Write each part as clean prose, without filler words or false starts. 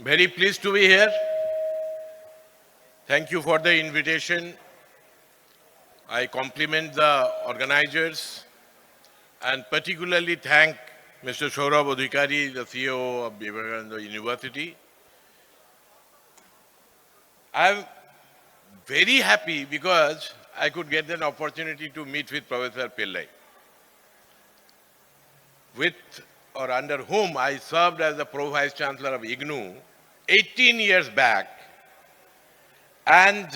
Very pleased to be here. Thank you for the invitation. I compliment the organizers and particularly thank Mr. Saurabh Adhikari, the CEO of Vivekananda University. I'm very happy because I could get an opportunity to meet with Professor Pillai, with or under whom I served as the Pro Vice Chancellor of 𝐀𝐻𝐭 18 years back, and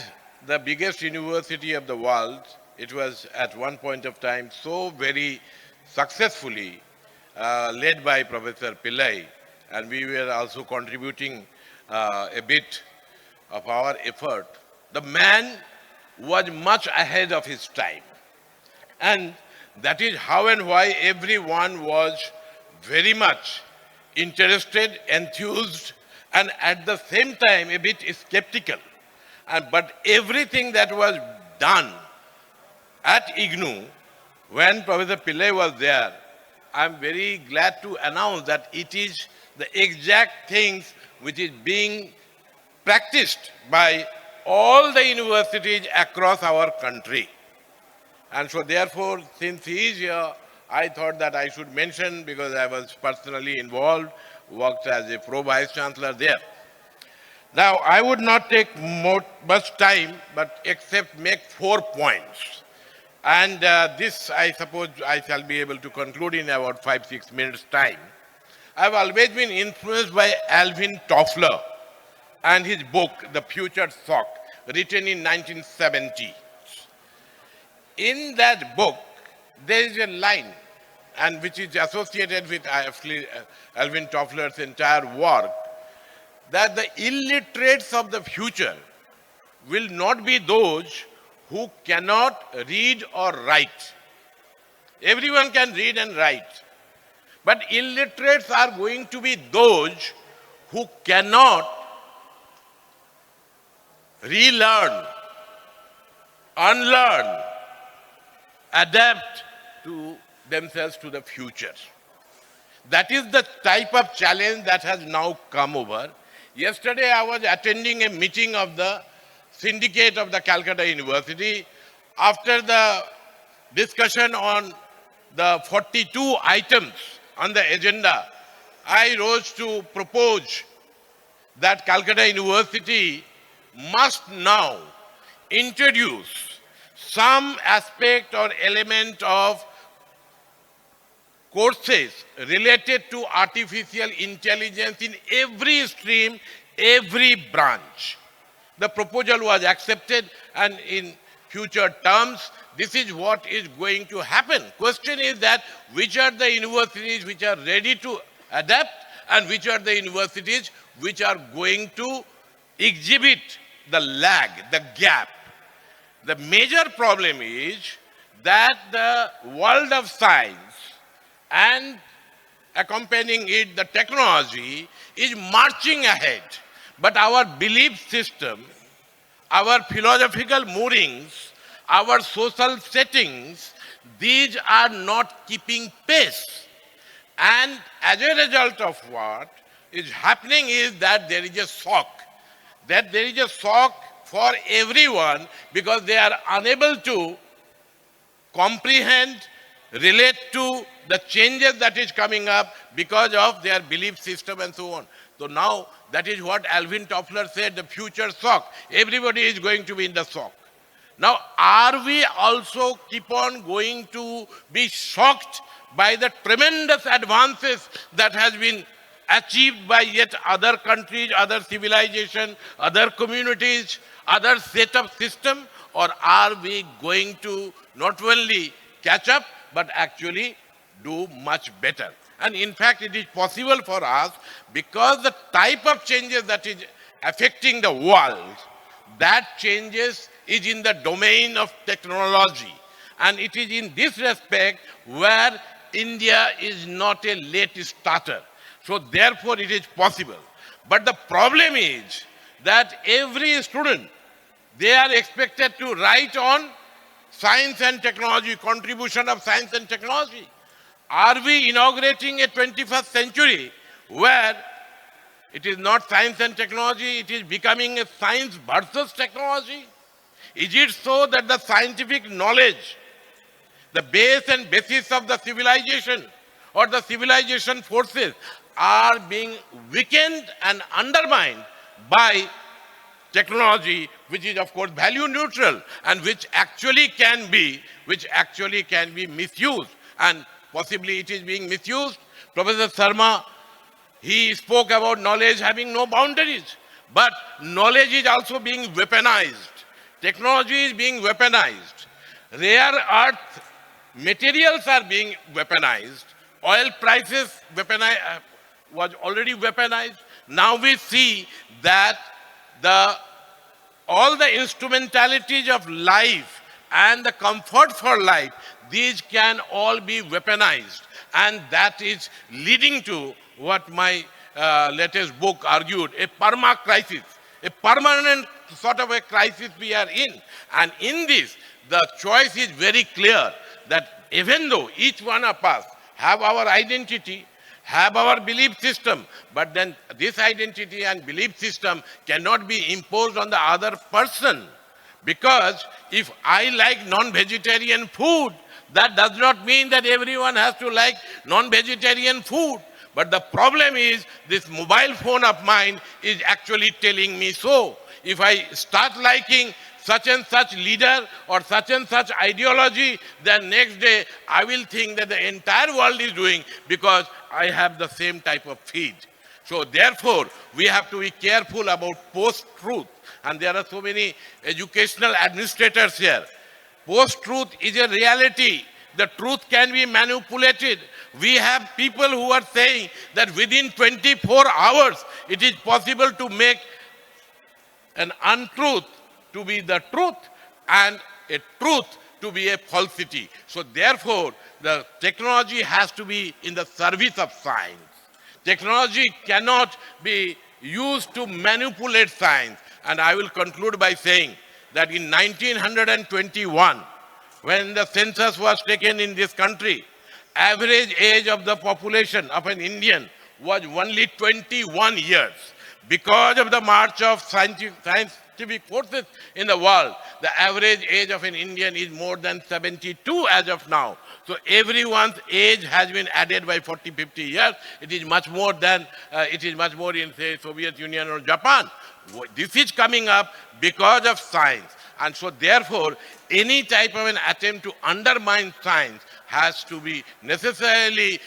the biggest university of the world. It was at one point of time so very successfully led by Professor Pillai, and we were also contributing a bit of our effort. The man was much ahead of his time, and that is how and why everyone was very much interested, enthused, and at the same time a bit skeptical. But everything that was done at 𝐀𝐻𝐭 when Professor Pillai was there, I'm very glad to announce that it is the exact things which is being practiced by all the universities across our country. And so therefore, since he is here, I thought that I should mention, because I was personally involved, worked as a Pro Vice Chancellor there. Now, I would not take much time, but except make 4 points. And this, I suppose, I shall be able to conclude in about 5-6 minutes' time. I've always been influenced by Alvin Toffler and his book, The Future Shock, written in 1970. In that book, there is a line, and which is associated with Alvin Toffler's entire work, that the illiterates of the future will not be those who cannot read or write. Everyone can read and write. But illiterates are going to be those who cannot relearn, unlearn, adapt to themselves to the future. That is the type of challenge that has now come over. Yesterday I was attending a meeting of the syndicate of the Calcutta University. After the discussion on the 42 items on the agenda, I rose to propose that Calcutta University must now introduce some aspect or element of courses related to artificial intelligence in every stream, every branch. The proposal was accepted, and in future terms, this is what is going to happen. Question is that which are the universities which are ready to adapt, and which are the universities which are going to exhibit the lag, the gap. The major problem is that the world of science and accompanying it, the technology, is marching ahead. But our belief system, our philosophical moorings, our social settings, these are not keeping pace. And as a result of what is happening is that there is a shock. That there is a shock for everyone because they are unable to comprehend, relate to the changes that is coming up because of their belief system and so on. So now that is what Alvin Toffler said, the future shock. Everybody is going to be in the shock. Now, are we also keep on going to be shocked by the tremendous advances that has been achieved by yet other countries, other civilizations, other communities, other set of system? Or are we going to not only catch up, but actually do much better? And in fact, it is possible for us because the type of changes that is affecting the world, that changes is in the domain of technology. And it is in this respect where India is not a late starter. So therefore it is possible. But the problem is that every student, they are expected to write on science and technology, contribution of science and technology. Are we inaugurating a 21st century where It is not science and technology, it is becoming a science versus technology. Is it so that the scientific knowledge, the base and basis of the civilization or the civilization forces are being weakened and undermined by technology, which is of course value neutral and which actually can be misused, and possibly it is being misused. Professor Sharma, he spoke about knowledge having no boundaries, but knowledge is also being weaponized. Technology is being weaponized. Rare earth materials are being weaponized. Oil prices was already weaponized. Now we see that all the instrumentalities of life and the comfort for life, these can all be weaponized. And that is leading to what my latest book argued, a perma-crisis, a permanent sort of a crisis we are in. And in this, the choice is very clear that even though each one of us have our identity, have our belief system, but then this identity and belief system cannot be imposed on the other person. Because if I like non-vegetarian food, that does not mean that everyone has to like non-vegetarian food. But the problem is this mobile phone of mine is actually telling me so. If I start liking such and such leader or such and such ideology, then next day I will think that the entire world is doing because I have the same type of feed. So therefore, we have to be careful about post-truth. And there are so many educational administrators here. Post-truth is a reality. The truth can be manipulated. We have people who are saying that within 24 hours, it is possible to make an untruth to be the truth and a truth to be a falsity. So therefore, the technology has to be in the service of science. Technology cannot be used to manipulate science. And I will conclude by saying that in 1921, when the census was taken in this country, average age of the population of an Indian was only 21 years. Because of the march of scientific forces in the world, the average age of an Indian is more than 72 as of now. So everyone's age has been added by 40, 50 years. It is much more than, in say Soviet Union or Japan. This is coming up because of science. And so therefore, any type of an attempt to undermine science has to be necessarily,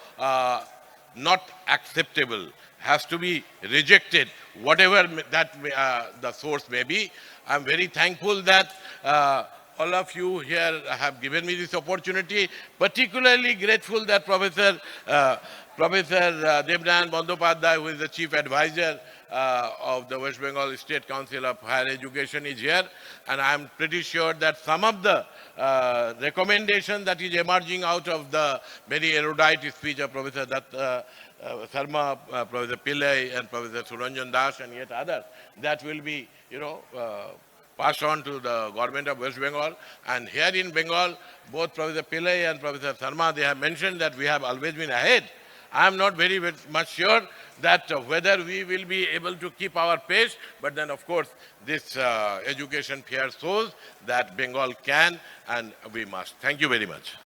not acceptable, has to be rejected, whatever the source may be. I'm very thankful that all of you here have given me this opportunity, particularly grateful that Professor Devnayan Bandyopadhyay, who is the Chief Advisor of the West Bengal State Council of Higher Education, is here. And I'm pretty sure that some of the recommendations that is emerging out of the very erudite speech of Professor Sharma, Professor Pillai and Professor Suranjan Das and yet others, that will be, passed on to the government of West Bengal. And here in Bengal, both Professor Pillai and Professor Sharma, they have mentioned that we have always been ahead. I am not very much sure that whether we will be able to keep our pace, but then of course this education fair shows that Bengal can and we must. Thank you very much.